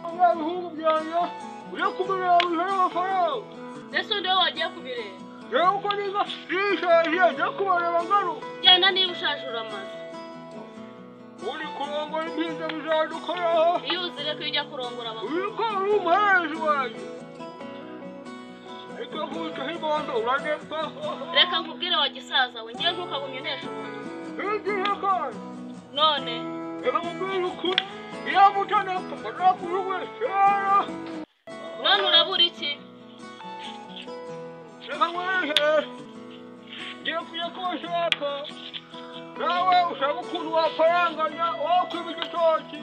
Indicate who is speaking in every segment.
Speaker 1: Abahungu byanjye uje kubireba ijana amafaranga.
Speaker 2: Ese undi wagiye kubireba?
Speaker 1: Yewe uko niba rishaje ajya kubareba ngaro.
Speaker 2: Genda niba ushaje uramaze.
Speaker 1: Uri kurongora impinja bizadukora.
Speaker 2: Iyo uzire ko ujya kurongora abagore.
Speaker 1: Uri ko uri umuherezi wanjye. Ariko vuta hibondo uranemba.
Speaker 2: Reka nkubwire wa gisaza we ngiye ntukagumye ntesha umuntu.
Speaker 1: Igihe kandi.
Speaker 2: None.
Speaker 1: Reka mubwire ukuri. Iyo mutanapfa barakuruwe cyera.
Speaker 2: None urabura iki?
Speaker 1: Reka mwehe. Ngiye kujya kushaka. Nawe ushaka ukuntu wafaranganya wakwiba igitoki.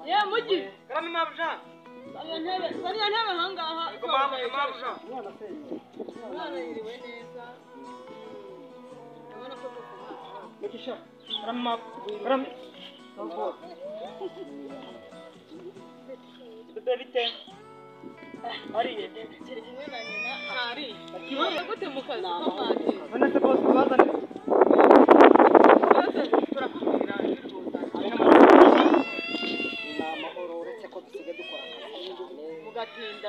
Speaker 2: Yeah, mugi.
Speaker 1: Karame mabuja.
Speaker 2: Bariya ntebe hangaha.
Speaker 1: Mabuja.
Speaker 2: Mwana yiriwe neza. Urabona ko
Speaker 1: Mugisha. Karame. Sambo. Bite. Ariye.
Speaker 2: kiri kumwe na nyina hari. Kibaye gute mu kazi ko mwate?
Speaker 1: Bana se boss bazane.
Speaker 2: Turakubwira
Speaker 1: Amahoro uretse ko dusigaye dukora
Speaker 2: mugatinda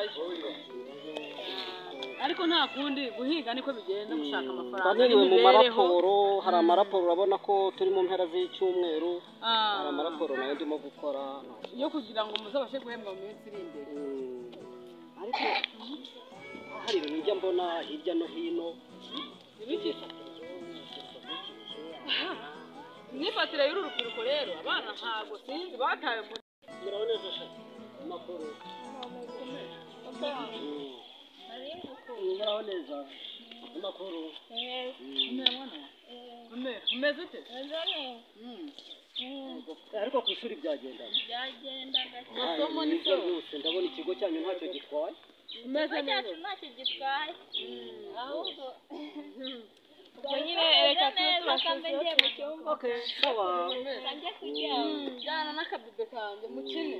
Speaker 2: ariko nta kundi guhiga niko bigenda gushaka amafaranga.
Speaker 1: Bananiwe mu maraporo, hari amaraporo urabona ko turi mu mpera z'icyumweru. Hari amaraporo nayo ndimo gukora
Speaker 2: yo kugira ngo muzabashe guhembwa mu minsi iri imbere.
Speaker 1: Ariko hari ibintu njya mbona hirya no hino.
Speaker 2: Ibikisa nifatira y'uru rubyiruko rero abana ntago sinzi bataye mu
Speaker 1: Muraboneza shaka amakuru. Muraboneza amakuru.
Speaker 2: umeze ute?
Speaker 1: Ariko ku ishuri byagenda.
Speaker 2: Masomo ni so
Speaker 1: Yose ndabona ikigo cyanyu ntacyo gitwaye.
Speaker 2: umeze neza
Speaker 3: ntacyo gitwaye ahubwo
Speaker 2: nyine reka
Speaker 3: tukamenya mu cyumba
Speaker 1: Okay, sawa.
Speaker 3: kanjye kuryama
Speaker 2: jana n'akabibe kanjye mukine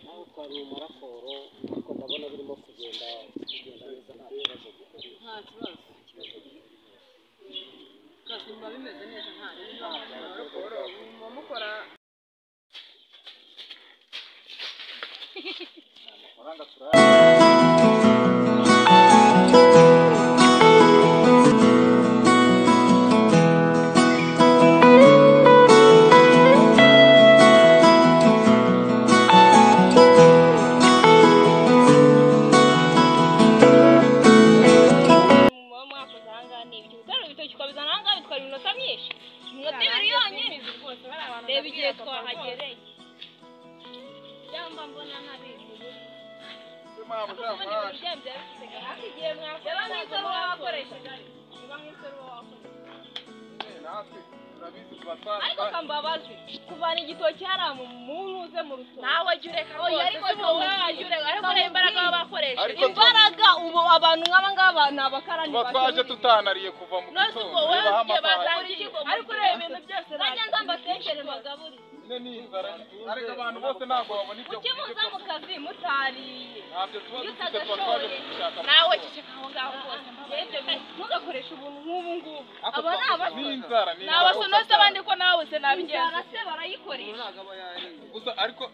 Speaker 1: Naho twari mu maraporo ariko ndabona birimo kugenda neza nta kibazo.
Speaker 2: nta kibazo kasimba bimeze neza nta raporo mukora
Speaker 1: amafaranga turaya.
Speaker 3: reba igihe twahagereye cyangwa mbona ntabizi ariko kambabazi kuvana igitoki hariya mu ntuze mu rutoki nawe jya ureka rwose ariko reba imbaraga baba bakoresha imbaraga ubu abantu nk'aba ngaba ni abakarani
Speaker 4: twaje tutanariye kuva mu gitondo
Speaker 3: ariko ureba ibintu byose najya nza mbatekere mbagaburire
Speaker 4: ariko abantu bose ntabwo babona ibyo
Speaker 3: kuki muza mu kazi mutariye
Speaker 4: ntabyo tuba dufite twaje gushaka
Speaker 3: nawe ceceka aho ngaho rwose ntugakoreshe ubuntu nk'ubu ngubu aba ni
Speaker 4: n'inzara
Speaker 3: ni abasonozi abandi ko nawe se nabigenza se barayikoresha
Speaker 4: gusa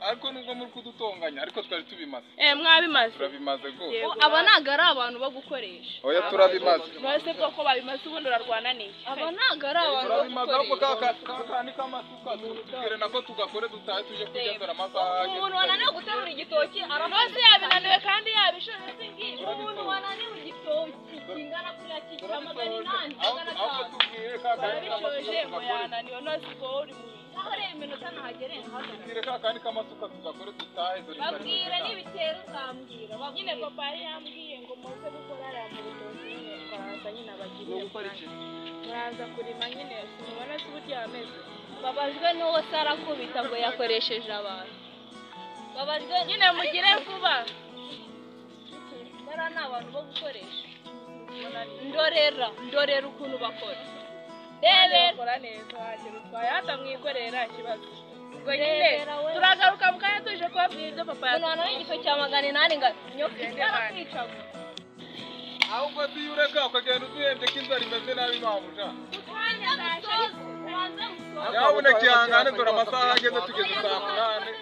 Speaker 4: ariko nubwo muri kudutonganya ariko twari tubimaze
Speaker 3: mwabimaze
Speaker 4: turabimaze rwose
Speaker 3: aba ntabwo ari abantu bo gukoresha
Speaker 4: oya turabimaze
Speaker 3: mwese bwoko babimaze ubundi urarwana n'iki aba ntabwo ari abantu bo
Speaker 4: turabimaze ahubwo
Speaker 3: gukoresha
Speaker 4: kakandi k'amasuka tubwire nako tugakore dutahe tujye kugenzura amasaha
Speaker 3: umuntu wananiwe guterura igitoki arakoze yabinaniwe kandi yabishoje singiye umuntu wananiwe igitoki kingana kuriya kigira magana inani magana atanu barabishoje ngo yananiwe nose ubwo uri mu aho reba iminota nahagereye
Speaker 4: tubwire kakandi k'amasuka tugakore dutahe
Speaker 3: babwire n'ibitero uzambwira nyine papa yari yambwiye ngo muze gukora ariya mu rutoki nyine twaraza nyine abagiriye muraza kurima nyine mubona se uburyo yameze babajwe n'uwo se arakubita ngo yakoresheje abantu babajwe nyine mugire vuba bariya ni abantu bo gukoresha ndorera ukuntu bakora rebera
Speaker 2: neza wagira utwaye hata mwikorera ikibazo ubwo nyine turagaruka mukanya tuje kubabwira ibyo papa
Speaker 3: umuntu w'igiso cya 800 ngo nyokisara kwica
Speaker 4: ahubwo tuyureka ukagenda uduhembye ko inzara imeze nabi mabuja yaboneka ihangane dore amasaha ageze tugeze saa 8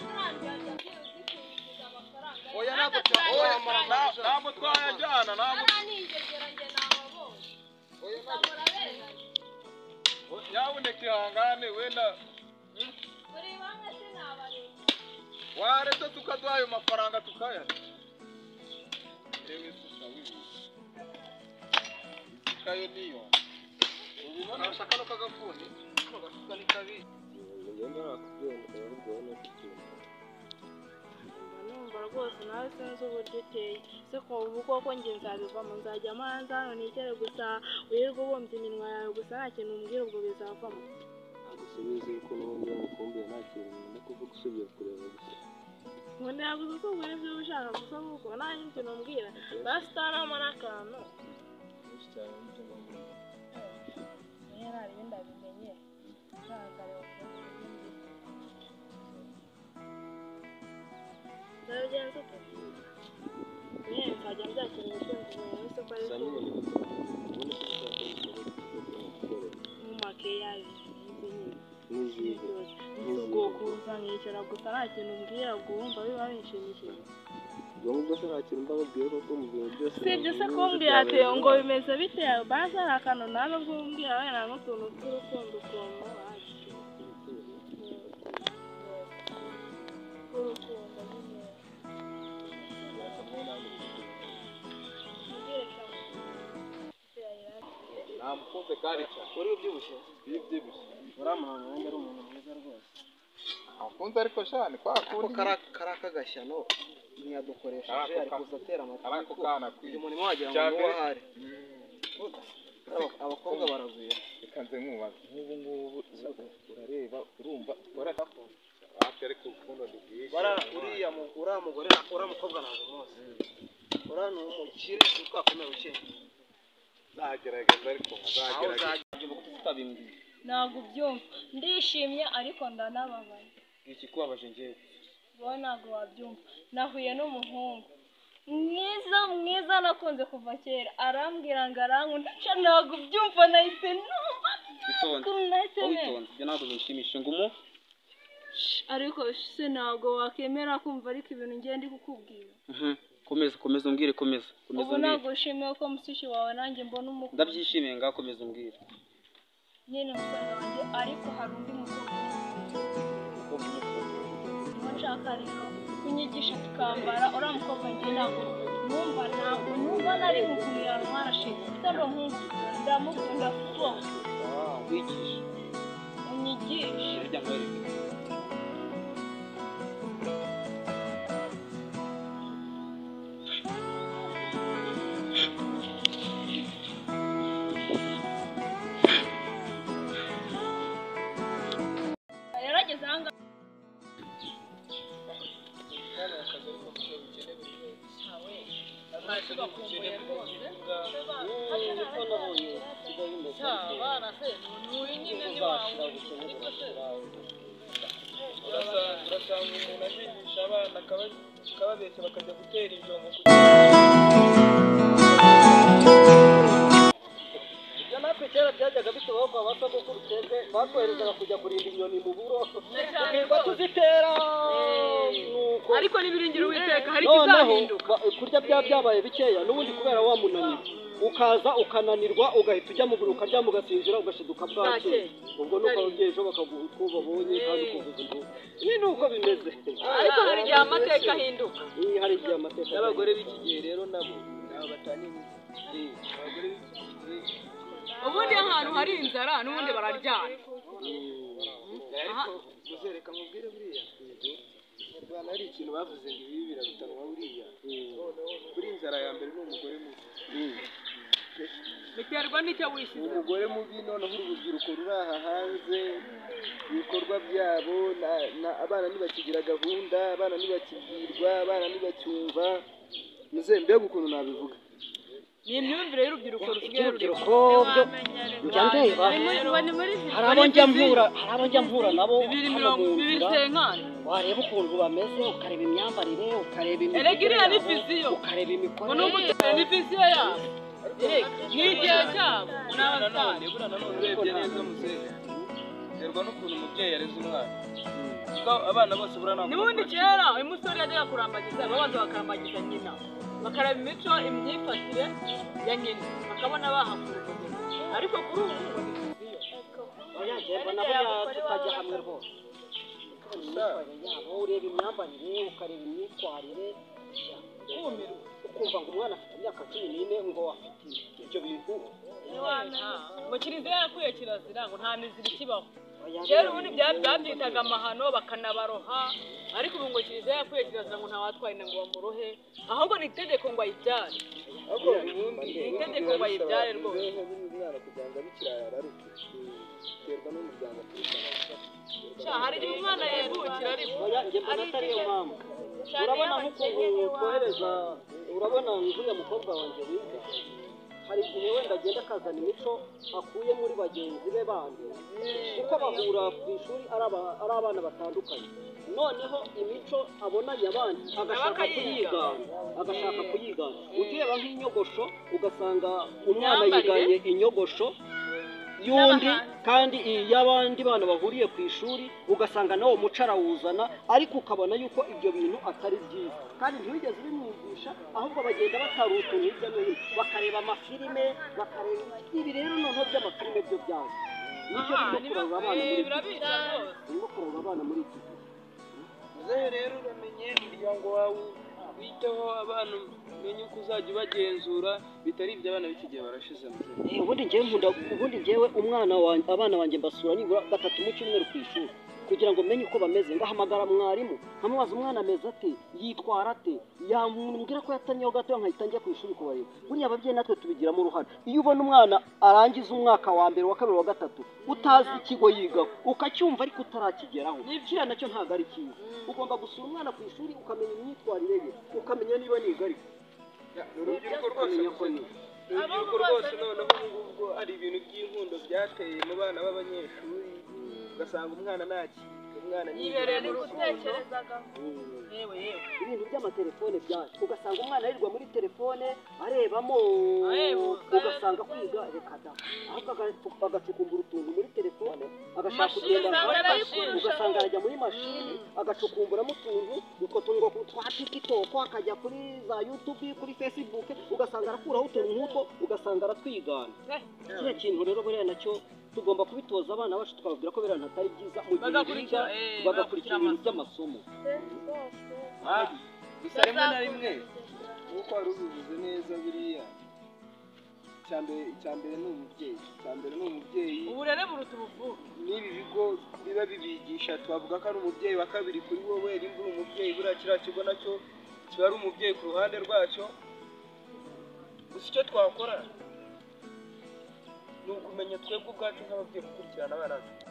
Speaker 4: oya ntabwo twayajyana yaboneka ihangane wenda waretse tukaduha ayo mafaranga tukayarya kayo niyo ubona ashaka no kagafuni kagasuka ni kabi
Speaker 1: ngenda nakubwira urabona
Speaker 3: numva rwose nawe sinzi uburyo uteye se ko ubu koko njye nzabivamo nzajya amanza hano nigere gusa wirirwa ubumbye iminwa yawe gusa nta kintu umbwira ubwo bizavamo
Speaker 1: agusubize ko n'ubundi mukumbuye nta kintu no kuvuga usubiye kureba gusa
Speaker 3: ubundi yaguze uko ubwira ibyo ushaka gusa kuko nta kintu umbwira basi utanamo n'akantu hari ndabimenye ntakareba ndabigenza ute nzajya mbyakira ubutunzi buri wese ko ari mu makeya ubwo kuza nkicara gusa nta kintu umbwira ubwo wumva biba binshimishije
Speaker 1: ubwo ngubwo se nta kintu mbabwira kuko mu bintu byose
Speaker 3: sibyo se kumbwira ati ngo bimeze bite basi hari akantu nta nubwo umbwira wenda n'utuntu tw'urukundo ukuntu urukundo nyine
Speaker 4: namukunze karica
Speaker 1: uri ubyibushye uramuhanga nanjye ari umuntu mwiza rwose
Speaker 4: akunze ariko shani kwa kundi
Speaker 1: karagashyano ntiyadukoresheje ari kuza atera
Speaker 4: ariko kana
Speaker 1: uyu murimo wagira ngo ni wahari abakobwa baravuye
Speaker 4: reka nze nkubaza nk'ubu urareba urumva ukora ariko urukundo dukwiye
Speaker 1: uriya mugore uriya mukobwa ntabwo umuzi uriya ni umukire twakomeye ukeye
Speaker 4: nzagerageza ariko nzagerageza
Speaker 3: ntabwo ubyumva ndishimye ariko ndanababaye
Speaker 1: iki kubabaje njyewe
Speaker 3: wowe ntabwo wabyumva nahuye n'umuhungu mwiza nakunze kuva kera arambwira ngo arankunda ntabwo ubyumva nahise numva
Speaker 1: witonze ibyo ntabwo bishimisha ngo
Speaker 3: ariko se ntabwo wakemera kumva ariko ibintu ngiye ndi kukubwira
Speaker 1: komeza umbwire komeza
Speaker 3: ubu ntabwo ushimiye ko mushishi wawe nanjye mbona umukobwa
Speaker 1: ndabyishimiye ngaho komeza umbwire
Speaker 3: nyine musanga wanjye ariko hari undi mukobwa niba nshaka rero kunyigisha tukambara uriya mukobwa njye ntabwo numva nari mukumira mwarashize utari umuhungu ndamukunda kuko
Speaker 1: wigisha
Speaker 3: unyigisha yarageze ahangaha
Speaker 4: urasanga umuntu ajigisha abana akababeshya bakajya gutera injongo
Speaker 1: ibyo natwe kera byajyaga bitubaho kwa basogokuru twebwe batwoherezaga kujya kurinda inyoni mu buro tukirwa tuzitera
Speaker 2: ariko n'ibiringiro witeka hari ikizahinduka
Speaker 1: kurya byabaye bikeya n'ubundi kubera wa munaniro ukaza ukananirwa ugahita ujya mu buro ukaryama ugasinzira ugashiduka bwacye ubwo nuko ababyeyi ejo bakaguha utwo babonye kandi ukuvuza induru ibi ni uko bimeze
Speaker 2: ariko hari igihe amateka ahinduka
Speaker 1: hari igihe amateka
Speaker 5: n'abagore b'iki gihe rero nabo nabo bataniye abagore
Speaker 2: ubundi ahantu hari inzara n'ubundi bararyana
Speaker 5: ariko muzereka mubwire buriya Rwanda hari ikintu bavuze ngo ibi birarutanwa buriya kuri inzara ya mbere ni umugore mubi
Speaker 2: biterwa n'icyo wishyize
Speaker 5: umugore mubi noneho urubyiruko ruri aha hanze ibikorwa byabo abana ntibakigira gahunda abana ntibakibwirwa abana ntibacyumva mbega ukuntu nabivuga
Speaker 2: ni imyumvire y'urubyiruko rusigaye
Speaker 1: urubyiruko byo njya ndeba hari abo njya mpura nabo hano mu nzira wareba ukuntu bameze ukareba imyambarire ukareba imikorere ukareba imikorere
Speaker 2: ni viziyo yabo n'igihe cyabo
Speaker 5: nanone urebye neza muzehe biterwa n'ukuntu umubyeyi yareze umwana kuko abana bose burana
Speaker 2: n'ubundi kera uyu musore yajyaga kurambagiza babanza bakarambagiza nyina bakaraba imico imyifatire ya nyina bakabona bahakura ariko kuri ubu ngo ni viziyo
Speaker 1: bayagenda nabo tukajya hamwe rwose ureba imyambarire ukareba imyitwarire ukumva ngo umwana afite imyaka 14 ngo afite ibyo bintu
Speaker 2: ngo kiliziya yakuye kirazira ngo nta mizira ikibaho kera ubundi byabyitaga amahano bakanabaroha ariko ubu ngo kiliziya yakuye kirazira ngo ntawatwaye ngo bamurohe ahubwo ni itegeko ngo ayibyare itegeko ngo ayibyare rwose
Speaker 5: umwana kugira ngo abikirara araruke biterwa n'umuryango
Speaker 2: hari igihe umwana yegukira ariko
Speaker 1: njye mbona atari yo mpamvu urabona nk'ukuntu twohereza urabona nk'uriya mukobwa wanjye wiga hari igihe wenda agenda akazana imico akuye muri bagenzi be bandi kuko bahura ku ishuri ari abana batandukanye noneho imico abonanye abandi agashaka kuyigana ureba nk'inyogosho ugasanga umwana yiganye inyogosho y'undi kandi y'abandi bana bahuriye ku ishuri ugasanga nawo muco arawuzana ariko ukabona yuko ibyo bintu atari byiza kandi ntibigeze bimwigisha ahubwo bagenda bataruta hirya no hino bakareba amafilime bakareba ibi rero noneho by'amafilime byo byaje nicyo birimo kureba abana muri iki gihe
Speaker 5: muzehe rero uramenye umuryango wawe witeho abana umenye uko uzajya ubagenzura bitari ibyo abana b'iki gihe barashize
Speaker 1: ubundi njyewe abana wanjye mbasura nibura 3 mu cyumweru ku ishuri kugira ngo menye uko bameze ngahamagara mwarimu nkamubaza umwana ameze ate yitwara ate yambwira ko yatanyeho gato nkahita njya ku ishuri kubareba buriya ababyeyi natwe tubigiramo uruhare iyo ubona umwana arangiza umwaka wa mbere wa kabiri wa gatatu utazi ikigo yigaho ukacyumva ariko utarakigeraho kiriya nacyo ntabwo ari cyiza ugomba gusura umwana ku ishuri ukamenya imyitwarire ye ukamenya niba niga ariko
Speaker 5: urubyiruko rwose noneho ubwo ari ibintu by'inkundo byateye mu bana b'abanyeshuri ugasanga umwana
Speaker 2: yibereye mu gutekerezaga
Speaker 1: ibintu by'amatelefone byaje ugasanga umwana yirirwa muri telefone arebamo ugasanga kwiga reka da ahubwo agacukumbura utuntu muri telefone agashaka kugenda ugasanga arajya muri mashini agacukumburamo utuntu utwo tuntu twa TikTok akajya kuri za YouTube kuri Facebook ugasanga arakuraho utuntu nk'utwo ugasanga aratwigana kiriya kintu rero buriya nacyo tugomba kubitoza abana bacu tukababwira ko birana atari byiza mu gihe biga bagakurikira ibintu by'amasomo
Speaker 5: gusa rimwe na rimwe nk'uko wari ubivuze neza buriya icyambere ni umubyeyi
Speaker 2: uburere buruta ubuvuke
Speaker 5: n'ibi bigo biba bibigisha twavuga ko ari umubyeyi wa kabiri kuri wowe rimwe uri umubyeyi buriya kiriya kigo nacyo kiba ari umubyeyi ku ruhande rwacyo gusa icyo twakora ni ukumenya twebwe ubwacu nk'ababyeyi gukurikirana abana bacu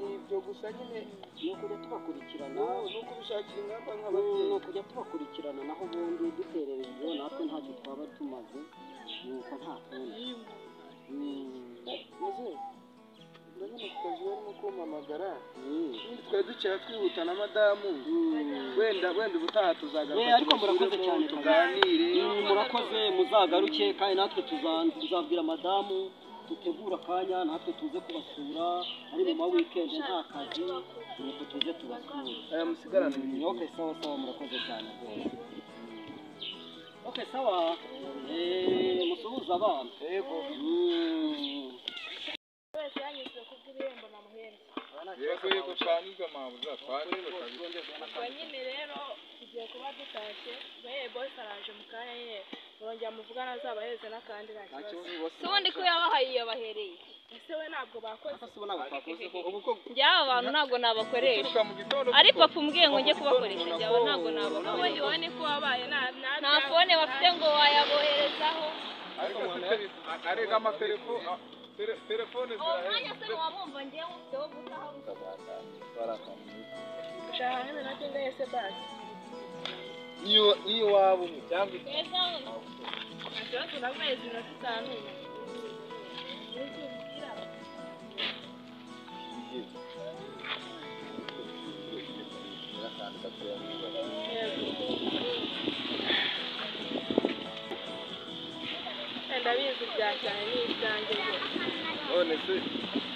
Speaker 5: nibyo gusa nyine
Speaker 1: ni ukujya tubakurikirana
Speaker 5: ni ukubishakira ingamba nk'ababyeyi
Speaker 1: ni ukujya tubakurikirana naho ubundi duterera ibyo natwe ntacyo twaba tumaze nuko nta kundi
Speaker 5: ndabona ku kazi barimo kumpamagara twari dukera twihuta na madamu wenda ubutaha tuzagaruka
Speaker 1: ariko murakoze cyane
Speaker 5: tuganire
Speaker 1: murakoze muzagaruke kandi natwe tuzabwira madamu dutegura akanya natwe tuze kubasura ari mu weekend nta kazi nuko tuze tubasura
Speaker 5: aya musigarane
Speaker 1: okay sawa murakoze cyane okay sawa musuhuza abana
Speaker 5: yego
Speaker 3: wese yanyuze kubw'irembo na muhembe
Speaker 4: yego twanyuze amabuza twanyuze
Speaker 3: ubwo nyine rero tugiye kuba dutashye boss araje mu kanya ye murongera muvugana azabaheze n'akandi nta kibazo
Speaker 2: ubundi ko yabahaye yabahereye
Speaker 3: ese we ntabwo bakoze
Speaker 2: njyaba abantu ntabwo nabakoresha ariko papa umbwiye ngo njye kubakoresha njyaba ntabwo nabakoresha
Speaker 3: iwe ni ko wabaye
Speaker 2: nta fone bafite ngo wayaboherezaho
Speaker 4: ariko arega amatelefone
Speaker 2: umwanya se wabumva njyewe ufiteho gutaha
Speaker 3: ushaka nk'iminota ingahe se basi
Speaker 4: niyo waba umwe cyangwa
Speaker 3: Nashobora kuramezi na tutanu. Ndabizi bya cyane n'ibyanjye byose.
Speaker 4: none se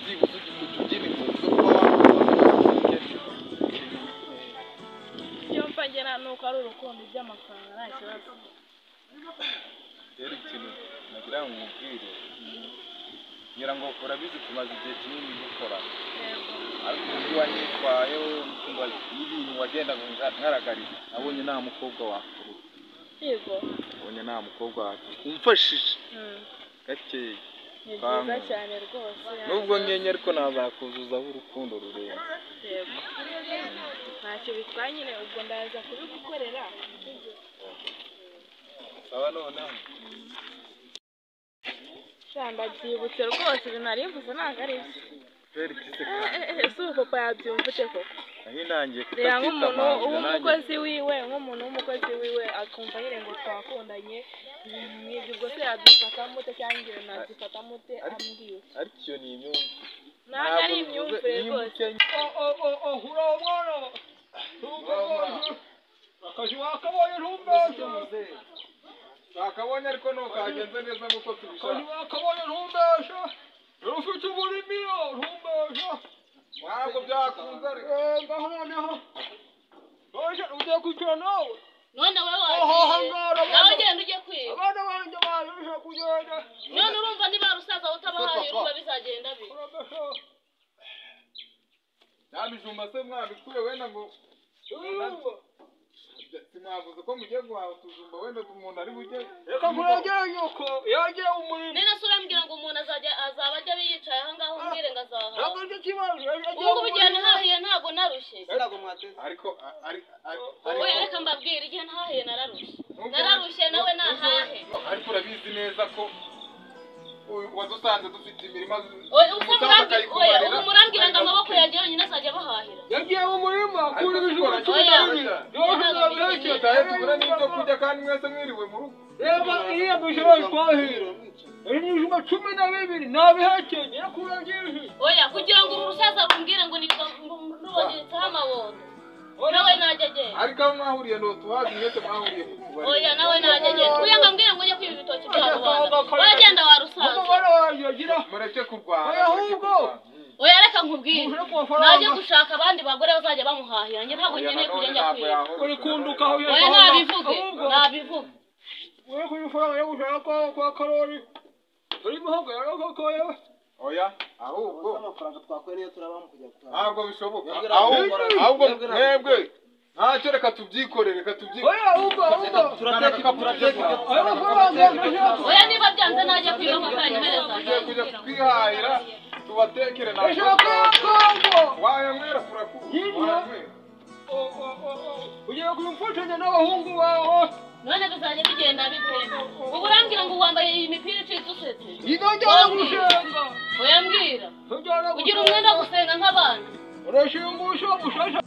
Speaker 4: byibuze utugira inzozi zo kuba wakora
Speaker 3: Iyo mfa ngena nuko ari urukundo by'amafaranga nta kibazo.
Speaker 4: rero ikintu nagira ngo nkubwire ngira ngo urabizi tumaze igihe kinini dukora ariko uburyo wanyitwayeho n'ibintu wagendaga ngaragariza nabonye nta mukobwa wakuru
Speaker 3: Yego.
Speaker 4: nabonye nta mukobwa wakuru umfashije gakeya
Speaker 3: Ni byiza cyane rwose.
Speaker 4: nubwo nkenye ariko nazakuzuzaho urukundo rurenze
Speaker 3: Yego. Ntacyo bitwaye nyine ubwo ndaza kubigukorera.
Speaker 4: sawa noneho
Speaker 3: Shanda byibutse rwose binari mvuze ntabwo ari byo.
Speaker 4: Feri kise
Speaker 3: Ese ubu papa yabyumvise koko.
Speaker 4: aho nangiye
Speaker 3: Reba
Speaker 4: kutabyita
Speaker 3: nk'umuntu w'umukozi wiwe akumva nyine ngo twakundanye n'ibyo ubwo se yabyifata mute cyangwa ingero nabyifata mute ambwiye
Speaker 4: ariko iyo ni imyumvire
Speaker 3: ntabwo ari imyumvire rwose.
Speaker 1: Hura mwana akazi wakabonye ntumbeshe
Speaker 4: twakabonye ariko ntukagenze neza nk'uko tubishaka
Speaker 1: akazi wakabonye ntumbeshe ufite uburimiro ntumbeshe
Speaker 4: ntabwo byakunze ariko
Speaker 1: ngaho noneho ugiye kwicara nawe
Speaker 3: None wowe
Speaker 1: hangara
Speaker 3: nawe genda ujye kwiga.
Speaker 1: abana banjye baje kugenda
Speaker 3: None urumva niba rusaza utabahaye urumva bizagenda bite?
Speaker 4: ntabijumba se mwabikuye wenda ngo simwavuze ko mugiye guhaha utujumba wenda umuntu ari bujye
Speaker 1: reka kurengera yuko yagiye umurimo
Speaker 3: Nene sura mbwira ngo umuntu azaba ajya biyicaye aha ngaho umbwire ngo azaha.
Speaker 1: ntabwo aricyo kibazo
Speaker 3: Ubu igihe nahahiye ntabwo narushye.
Speaker 4: ariko
Speaker 3: Oya reka mbabwire igihe nahahiye nararushye nawe nahahe.
Speaker 4: ariko urabizi neza ko wadusanze dufite imirima
Speaker 3: ubu murambwira ngo amaboko yagiye yonyine azajya bahahira.
Speaker 1: yagiye mu murima kuri ibijumba
Speaker 4: tugura n'ibyo kurya kandi mwese mwiriwe mu rugo
Speaker 1: reba iriya bijoro twahira ibijumba 12 nabihekenye yakuragiye
Speaker 3: Oya kugira ngo uru rusaza rumbwire ngo nubagiritseho amabondo nawe najya agenda.
Speaker 4: ariko aho mwahuriye ntutuhazi mwese mwahuriye ku kubari
Speaker 3: Oya nawe najya agenda kuya ngo mbwire ngo ujye kwiba ibitoki bya rubanda wagenda warusaza.
Speaker 4: mureke kurwana
Speaker 3: Oya reka nkubwire najye gushaka abandi bagore bazajya bamuhahira njye ntabwo nkeneye kujya njya kwiba.
Speaker 1: uri kunduka aho
Speaker 3: Oya nabivuge
Speaker 1: uri kuyifaranga yo gushaka kwa karori uri muhagarara koko yewe
Speaker 4: oya ahubwo
Speaker 5: amafaranga twakuye niyo turabamo kujya gutaha
Speaker 4: ntabwo bishoboka ahubwo mwebwe ntacyo reka tubyikorere
Speaker 1: oya ahubwo
Speaker 3: oya niba byanze najya kwiba amafaranga
Speaker 4: tugiye kujya twihahira tubatekere wayanywera kurakura
Speaker 1: ugiye kumfashanya n'abahungu bawe
Speaker 3: none bizajya bigenda bite? Ubu urambwira ngo wambaye iyi mipira icitse usetse.
Speaker 1: inongera gusenga
Speaker 3: Oya mbwira ugira umwenda wo gusenga nk'abandi.
Speaker 1: urashimusha ushasha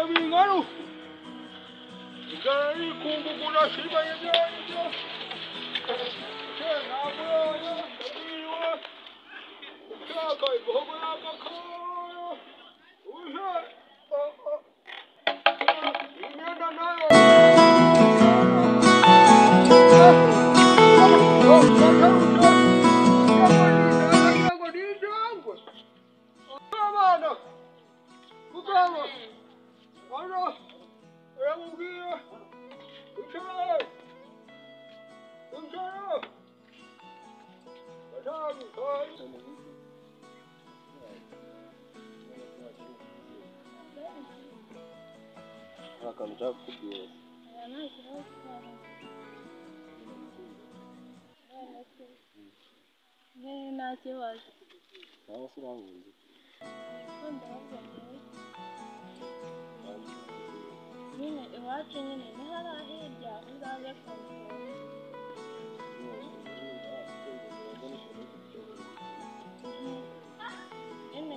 Speaker 1: bingaro igari kungugura shibanye byanjye nabonye ndabiriwe ushaka igogo y'agakoro uje imyenda nayo
Speaker 5: akantu nshaka kukubwira
Speaker 3: nta kibazo
Speaker 1: nawe se uramuzi
Speaker 3: nyine iwacu nyine ni hariya hirya uzaze kumusura nyine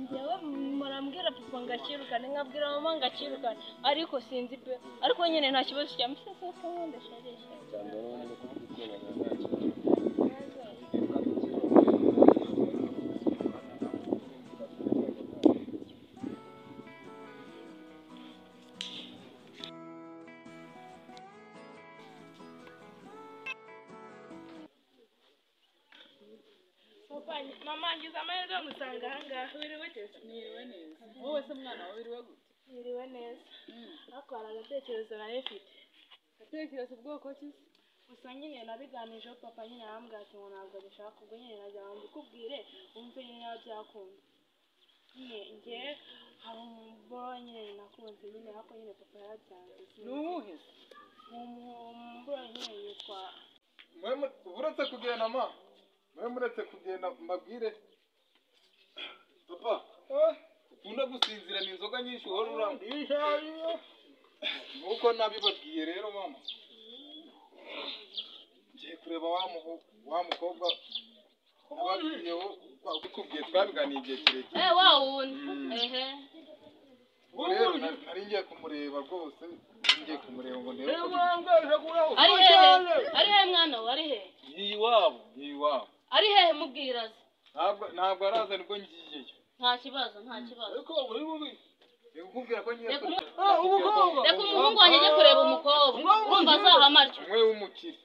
Speaker 3: njyewe murambwira papa ngakirukane nkabwira mama ngakirukane ariko sinzi pe ariko nyine nta kibazo cya misese ko ndasharisha mama ngize amahirwe yo gusanga ahangaha wiriwe neza
Speaker 2: Niriwe neza. Wowe se mwana wawe wiriwe gute?
Speaker 3: wiriwe neza ariko hari agatekerezo nari mfite
Speaker 2: Gatekereza ubwoko ki?
Speaker 3: gusa nyine nabiganijeho papa nyine arambwira ati ngo ntabwo bishaka ubwo nyine nagira ngo mbikubwire wumve nyine niba byakunda nyine njye hari umuboro nyine nakunze nyine ariko nyine papa yarabyanze
Speaker 2: Ni uwuhe?
Speaker 3: umuboro nyine yitwa
Speaker 4: uretse kugenda ma muretse kugenda mbabwire papa ukunda gusinzirana inzoga nyinshi uhora urangwa nuko nabibabwiye rero mama ngiye kureba wa mukobwa nababwiyeho ukubwiye twabiganiye igihe kirekire rero nari ngiye kumureba rwose ngiye kumureba ngo ndebe
Speaker 3: ari hehe mwana we ari hehe
Speaker 4: iwabo
Speaker 3: ari hehe mubwira
Speaker 4: ntabwo araza nibwo ngiyeyo
Speaker 3: nta kibazo
Speaker 4: ariko muri bubi nikubwira ko ngiye
Speaker 3: reka umuhungu wanjye ajye kureba umukobwa urumva azahamaryo
Speaker 4: umwe w'umukire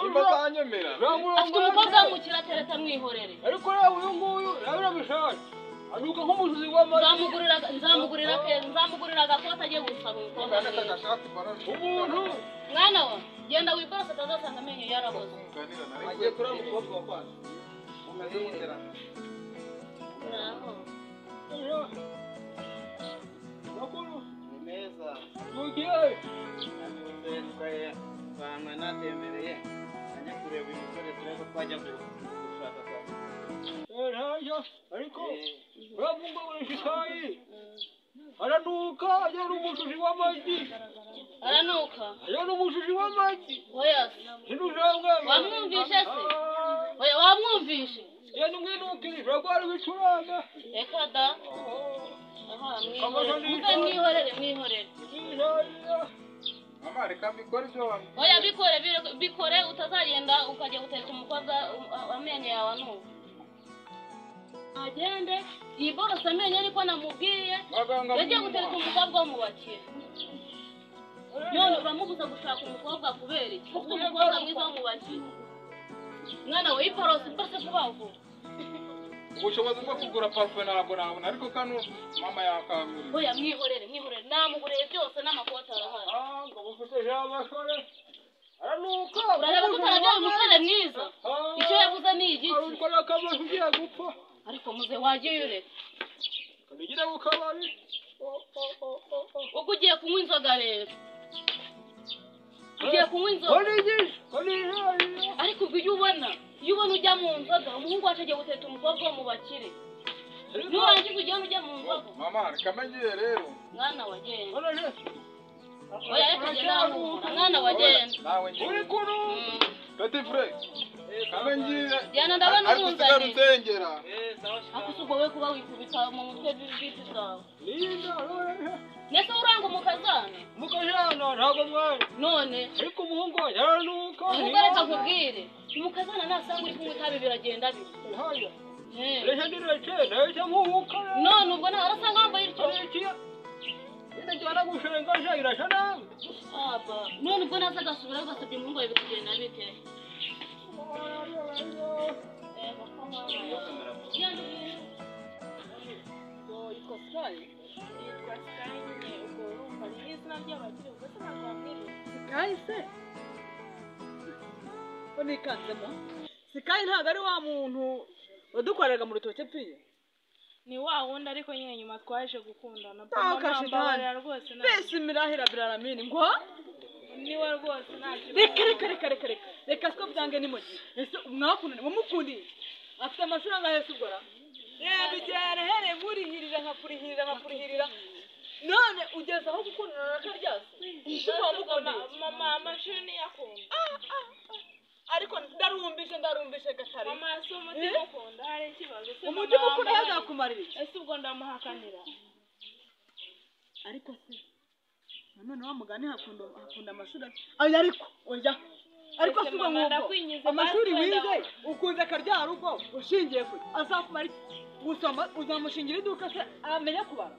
Speaker 4: nimba azanyemera
Speaker 3: afite umukobwa w'umukire atereta mwihorere
Speaker 1: ariko nawe uyu nguyu nawe urabishaka anuka nk'umujuzi w'amagi
Speaker 3: nzamugurira agakoti agiye gusaba umukobwa
Speaker 1: umuntu
Speaker 3: mwana we genda wiborose atazasanga amenyo yaraboze
Speaker 5: agiye kureba umukobwa wa kwanza umeze nk'utera
Speaker 1: makuru
Speaker 5: ni meza
Speaker 1: mugiye
Speaker 5: twanwe natembereye ajya kureba uyu musore turebe ko twajya gushaka akazi
Speaker 1: ntajya ariko uravuga ngo ishikayi aranuka ajya n'umujuji w'amagi ajya n'umujuji w'amagi
Speaker 3: oya
Speaker 1: ntinushambwe
Speaker 3: wamwumvishe se oya wamwumvishe
Speaker 1: yenda umwinukirije rwari wicuranga
Speaker 3: reka da mwihorere
Speaker 4: mama reka mbikore ibyo wambwiye
Speaker 3: oya bikore utazagenda ukajya gutereka umukobwa amenyo yawe anuka agende yiborose amenyo ariko namubwiye yagiye gutereka umukobwa wo mu bakire none uramubuza gushaka umukobwa kubera iki ufite umukobwa mwiza wo mu bakire mwana we yiborose vuba vuba
Speaker 4: ubushobozi bwo kugura parufe ntabwo nabona ariko kano mama yakanguriye
Speaker 3: oya mwihorere namuguriye byose n'amakoti arahari
Speaker 1: ngo mufite amasore aranuka
Speaker 3: urareba ko utarajya umusore mwiza icyo yabuze ni igiki
Speaker 1: arukora akabazo ugiye gupfa
Speaker 3: ariko muze wagiye ureka
Speaker 1: kanigire mu kabari
Speaker 3: ubwo ugiye kunywa inzoga rero ugiye kunywa inzoga ariko ubwo iyo ubona ujya mu nzoga umuhungu wacu agiye guteta umukobwa wo mu bakire nurangiza ugenda ujya mu nzoga
Speaker 4: mama reka mbagiye rero
Speaker 3: mwana wagenda oya reka genda mwana wagenda
Speaker 4: nawe
Speaker 1: uri kuru
Speaker 4: petit frère kame ngiye
Speaker 3: jyana ndabona umuzanye
Speaker 4: nsengera
Speaker 3: akusugo we kuba wikubita mu mutwe b'ibiti zawe
Speaker 1: linda
Speaker 3: nese uranga umukazana
Speaker 1: ntabwo mwana
Speaker 3: none
Speaker 1: ariko umuhungu wanjye aranuka
Speaker 3: ahubwo reka nkubwire umukazana nasanga uri kunywa itabi biragenda bite
Speaker 1: reka ndireke ndahita nkuhuka
Speaker 3: none ubwo nawe arasanga wambaye ityo
Speaker 1: ndajyana gushenga nje irasha nawe
Speaker 3: none ubwo naza agasubira agasabye umuhungu wawe bikagenda bite
Speaker 2: Sikayi se ko nikanzemo Sikayi ntabwo ari wa muntu wadukoreraga mu rutoke pfiye
Speaker 3: ni wa wundi ariko nyine nyuma twaje gukundana
Speaker 2: mbabarira
Speaker 3: rwose
Speaker 2: mbese imirahira biraramini ngo
Speaker 3: niwe rwose ntacyo
Speaker 2: reka siko byange ni mugi ese mwakundana mumukundiye afite amashuri angahe se ubwo reba igere here nkurihirira none ugeze aho gukundana na Karyasi
Speaker 3: mama amashuri niyakunda
Speaker 2: ariko ndarumbishe gatari
Speaker 3: mama yasuye umutima ukunda hari ikibazo se
Speaker 2: umutima ukunda yazakumarira iki
Speaker 3: ese ubwo ndamuhakanira
Speaker 2: ariko se none wa mugani hakunda amashuri ayo ariko oya ariko si ubwo nk'ubwo amashuri wize ukunze Karyari rugo ushingiye kuri azakumara gusoma uzamushingira iduka se amenya kubara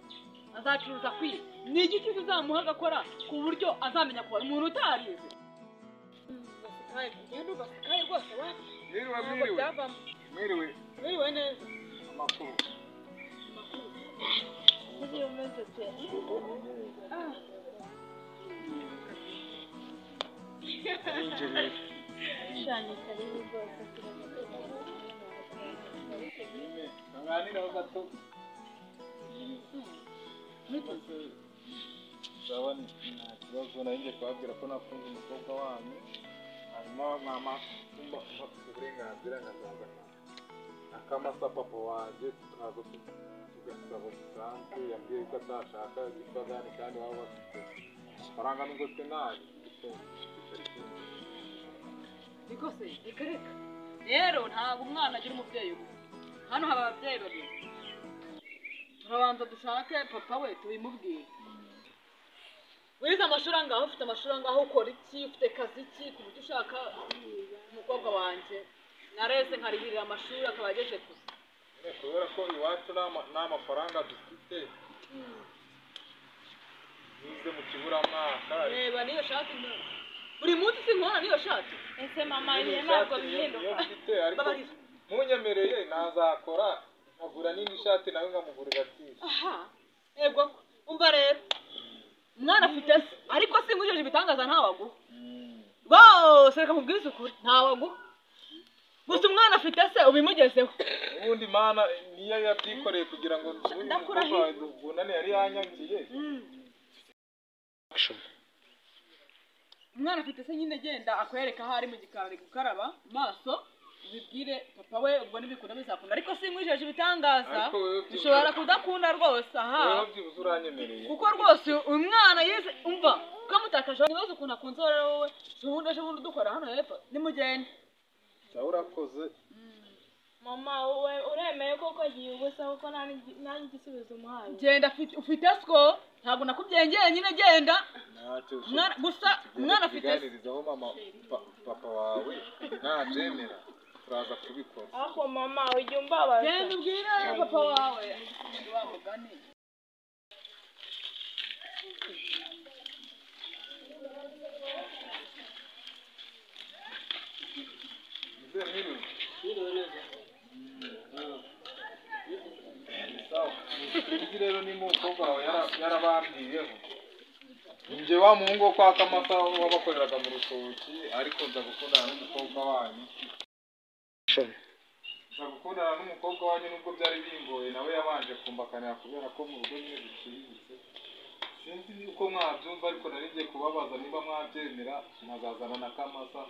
Speaker 2: azacuruza kwiba ni igiki uzamuha agakora ku buryo azamenya kubara umuntu utarize Sikayi rwose mwiriwe neza
Speaker 4: amakuru
Speaker 3: ugiye umeze pe shanye karibu rwose
Speaker 4: nganiraho gato sawa nta kibazo nari kubabwira ko nakunze umukobwa wanyu hanyuma mama kumba uburenganzira nkazaza akamasa papa wanjye tukaza tugasaba santé yambwiye ko atashaka gipagani kandi waba bafite amafaranga nubwo twe nabi
Speaker 2: niko se reka rero ntabwo umwana agira umubyeyi umwe hano haba ababyeyi babiri turabanza dushake papa we tubimubwire wize amashuri angahe ufite amashuri angahe ukora iki ufite kazi iki ku buryo ushaka umukobwa wanjye narese nkarihirira amashuri akaba ageze kure
Speaker 4: kubera ko iwacu nta mafaranga dufite nize mu kiburamwaka
Speaker 2: reba niyo shati buri munsi sinkubona niyo shati
Speaker 3: ese mama niyo ntabwo bihinduka
Speaker 4: ariko munyemereye nazakora nkagura n'indi shati nawe nkamugurira tisi
Speaker 2: aha yego umva rero umwana afite se ariko singujeje ibitangaza ntawaguha rwose reka mubwize ukuri ntawaguha gusa umwana afite se ubimugezeho
Speaker 4: ubundi mana niyo yabyikoreye kugira ngo dubunane yari yanyangiye
Speaker 2: umwana afite se nyine genda akwereka aho ari mu gikari gukaraba maso ubibwire papa we ubwo nibikunda bizakunda ariko sinkwijeje ibitangaza bishobora kudakunda rwose aha kuko rwose umwana yize umva ukamutakaje nibaza ukuntu akunze wowe ejo bundi dukora hano hepfo nimugende
Speaker 4: nawe urakoze
Speaker 3: mama wowe uremeye koko agiye ubusa kuko nta n'igisubizo umuhaye
Speaker 2: genda ufite sko ntabwo nakubyengeye nyine genda gusa umwana afite
Speaker 4: kuganirizaho mama papa wawe ntabyemera turaza kubikora
Speaker 3: ariko mama ujya umbabaza
Speaker 2: genda ubwire papa wawe wa mugani
Speaker 4: iki rero ni umukobwa wawe yarabambwiyeho njye wa muhungu wo kwa Kamasa wabakoreraga mu rutoki ariko nza gukundana n'umukobwa wanyu nubwo byari bingoye nawe yabanje kumbakanira kubera ko mu rugo nyine biciriritse sinzi yuko mwabyumva ariko nari ngiye kubabaza niba mwabyemera nkazazana na Kamasa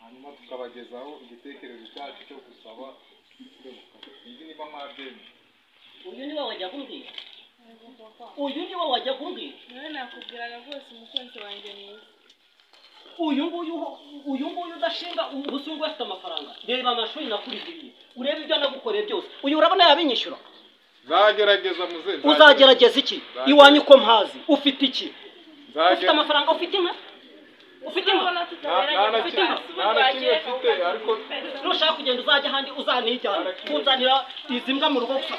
Speaker 4: hanyuma tukabagezaho igitekerezo cyacu cyo gusaba sinzi niba mwabyemera
Speaker 1: uyu ni wowe wajya kumbwira
Speaker 3: nawe nakubwiraga rwose umukunzi wanjye mwiza
Speaker 1: uyu nguyu udashinga ubusungu afite amafaranga reba amashuri nakurihiriye urebe ibyo nagukoreye byose uyu urabona yabinyishyura
Speaker 4: zagerageza muze
Speaker 1: uzagerageza iki iwanyu ko mpazi ufite iki ufite amafaranga ufite inka nushaka kugenda uzajya ahandi uzanijyana kunzanira izi mbwa mu rugo gusa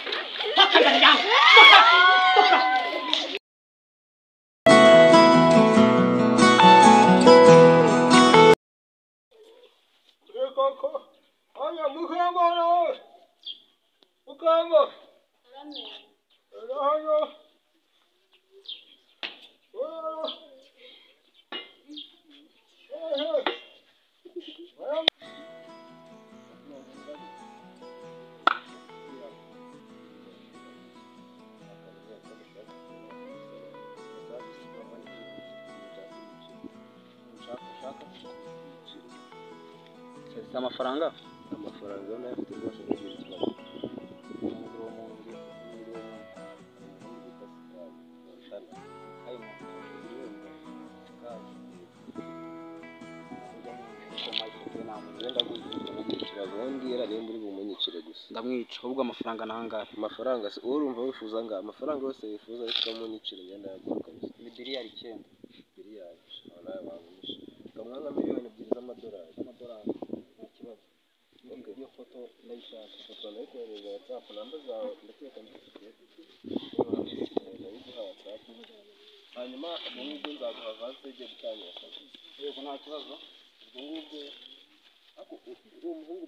Speaker 1: amafaranga
Speaker 5: nayo afite rwose n'ibyo kibazo
Speaker 1: ndamwica ahubwo amafaranga nangahe
Speaker 5: amafaranga se urumva wifuza nga amafaranga yose wifuza ariko munyicira ngenda yaguha kabisa
Speaker 1: ni biliyari 9
Speaker 5: biliyari nawe wagumisha kamwanga miliyoni 2 z'amadolari
Speaker 1: nta kibazo iyo foto ndayishaka
Speaker 5: foto nayikohereza WhatsApp namba zawe ndakeka ndifite ndayiguha WhatsApp hanyuma ubwo nzaguha vase igiye gutangira akazi
Speaker 1: yego nta kibazo
Speaker 5: ubwo ako umuhungu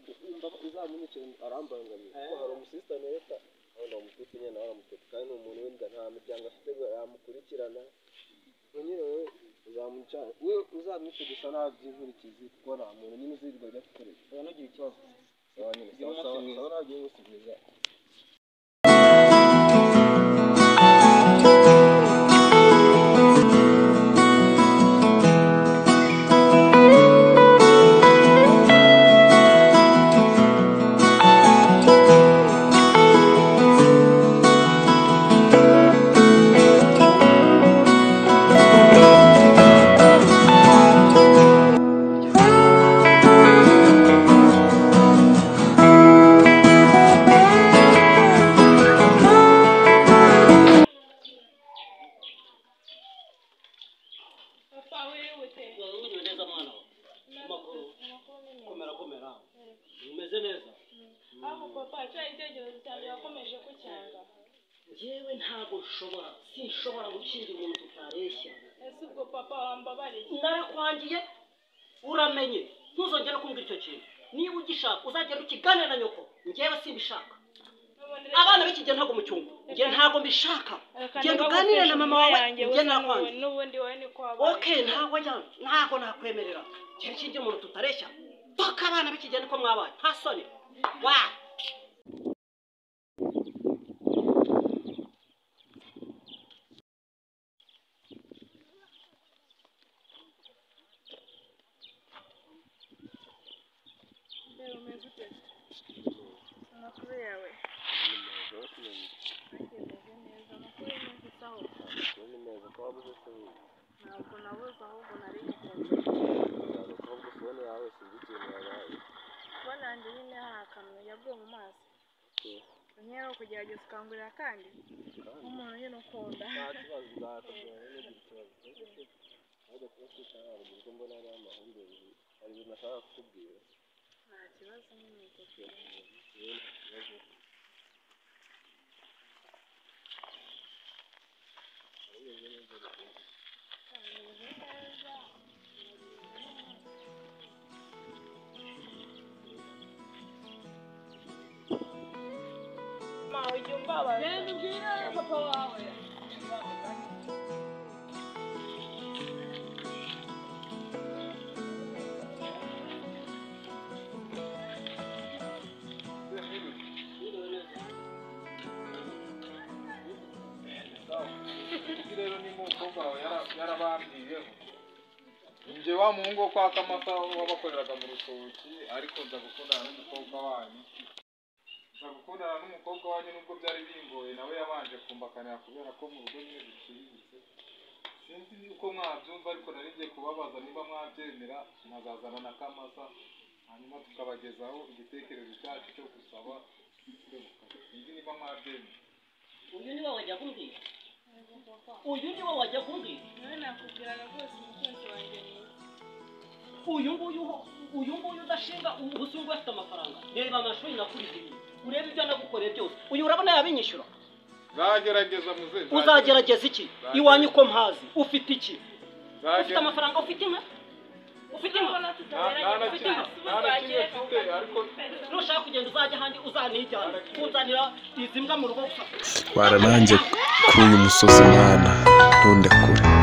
Speaker 5: uzamunyicira arambangamiye kuko hari umusisitani leta abona umututsi nyine nawe aramututsi kandi ni umuntu wenda nta miryango afite yamukurikirana nyine wowe uzamuca we uzamwice gusa nta by'inkurikizi kuko nta muntu nyine uzirirwa ajya gukoresha
Speaker 1: oya ntugire ikibazo
Speaker 5: sawa nyine sawa ntabyo umunsi mwiza
Speaker 1: yewe ntago sinshobora gukingira umuntu tutareshya.
Speaker 3: Ese ubwo papa wambabariye?
Speaker 1: Narakwangiye uramenye ntuzongera kumbwira icyo kintu. Niba ugishaka uzagenda ukigane na nyoko. Ngewe simbishaka. Abana b'ikigenda ntago mucyumba. Nge ntago mbishaka. Genda uganire na mama wawe. Nge narakwangiye.
Speaker 3: N'ubundi wowe ni kwa bana.
Speaker 1: Okay, ntago nakwemerera. Cyari kingira umuntu tutareshya. Toka abana b'ikigenda ko mwabaye. Nta soni. Wa
Speaker 3: ntabwo nabuze ahubwo nari ngikunze kubona yanjye nyine hari akantu yaguye mu maso nyine no kugerageza ukangurira kandi nk'umuntu nyine ukunda nta kibazo nyine Ma, ujya umbabaza? Genda ubwire papa wawe.
Speaker 4: rero ni umukobwa wawe yarabambwiyeho nje wa muhungu wo kwa Kamasa wabakoreraga mu rutoki ariko nza gukundana n'umukobwa wanyu nubwo byari bingoye nawe yabanje kumbakanira kubera ko mu rugo nyine biciriritse sinzi uko mwabyumva ariko nari ngiye kubabaza niba mwabyemera nkazazana na Kamasa hanyuma tukabagezaho igitekerezo cyacu cyo gusaba sinzi niba mwabyemera.
Speaker 1: Uyu ni wawe kumbwira? Uyu ni wawe wajya kumbwira?
Speaker 3: Nawe nakubwiraga rwose umukunzi wanjye mwiza.
Speaker 1: Uyu nguyu udashinga ubusungu afite amafaranga. Reba amashuri nakurize ibi. Urebe ibyo nagukoreye byose. Uyu urabona yabinyishyura?
Speaker 4: Zagerageza muze.
Speaker 1: Uzagerageza iki? Iwanyu ko mpazi. Ufite iki? Ufite amafaranga, ufite inka? Ufite inka? Nushaka kugenda uzajya ahandi uzanijyana. Kunzanira izi mbwa mu rugo gusa.
Speaker 6: Warananjye kuri uyu musozi mwana ntundekure.